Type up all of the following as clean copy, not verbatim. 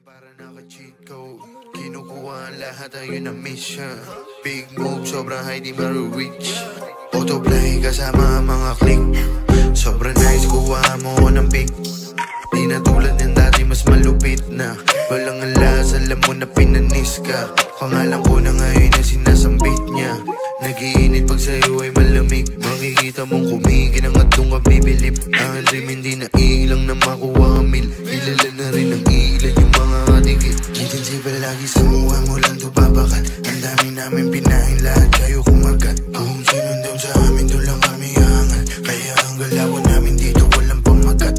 Para naka-cheat code, kinukuha ang lahat, ayun ang mission. Big move, sobrang high, di maru-reach. Autoplay kasama ang mga click. Sobrang nice, kuha mo ng big. Di na tulad ng dati, mas malupit na. Walang alas, alam mo na pinanis ka. Pangalan ko na ngayon na sinasambit niya. Nagiinit pag sa'yo ay malamig. Makikita mong kumikinang at doon ka bibilip. Ang dream hindi na ilang na makuha ang mil. Kilala na rin ang ilan yung mga katikit. Kitin palagi sa mukha mo lang to babakat. Ang dami namin pinahin, lahat kayo kumagat. Kung sino doon sa amin, doon lang kami aangat. Kaya ang galaw namin dito walang pamagat.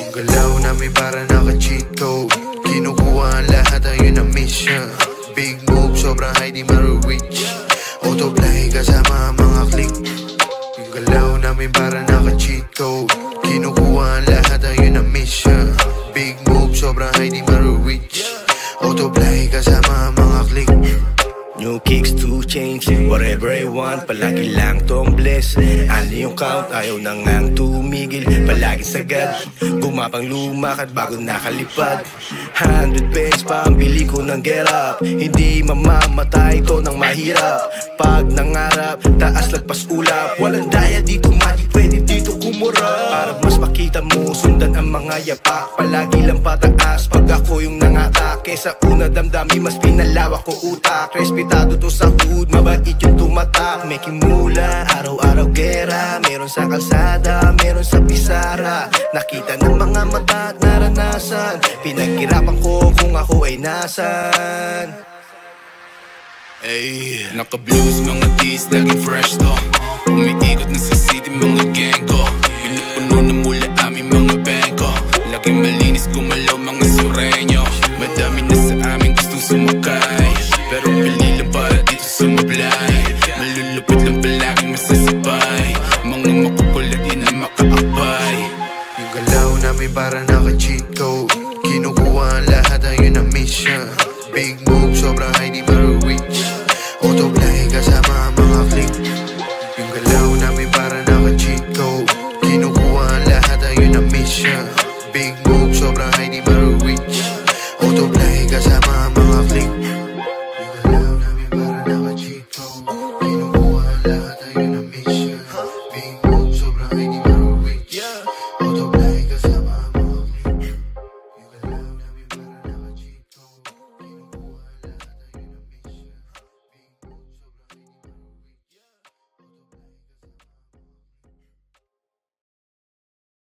Ang galaw namin para naka-cheat code. Kinukuha ang lahat, ayun ang mission. Big move, sobrang high, di maru-reach. Autoplay kasama ang mga click. Yung galaw namin para naka-cheat code. Kinukuha ang lahat, ayun ang mission. Big move, sobrang high, di maru-reach. Autoplay kasama ang mga click. New kicks to change, whatever I want, palagi lang tong bless. Ano yung count, ayaw na ngang tumigil. Palagi sagad, gumapang lumakad bago nakalipad. 100 pesos pa ang bili ko ng get up. Hindi mamamatay to ng mahirap. Pag nangarap, taas lagpas ulap. Walang daya dito, magic pwede dito kumurap. Para mas makita mo, sundan ang mga yapak. Palagi lang pataas pag ako yung nangatak. Kesa una damdami, mas pinalawak ko utak. Respetado to sa hood, mabait yung tumatak. Making mula, araw-araw gera. Meron sa kalsada, meron sa pisara. Nakita ng mga mata at naranasan. Pinaghirapan ko kung ako ay nasan. Ay, naka-blues, mga tees, laging fresh to. Umiikot na sa city, mga gang ko. Pinupuno na mula aming mga bangko. Laging malinis, gumalaw, mga sureño. Madami na sa amin gustong sumakay. Pero pili lang para dito sumablay. Malulupit lang palaging masasabay. Mga makukulat na makaakbay. Yung galaw namin para naka-cheat code. Kinukuha ang lahat, ayun ang mission. Big move, sobrang high, di maru-reach. Autoplay kasama ang mga click. Yung galaw namin para naka-cheat code. Kinukuha ang lahat, ayun ang mission. Big move, sobrang high, di maru-reach.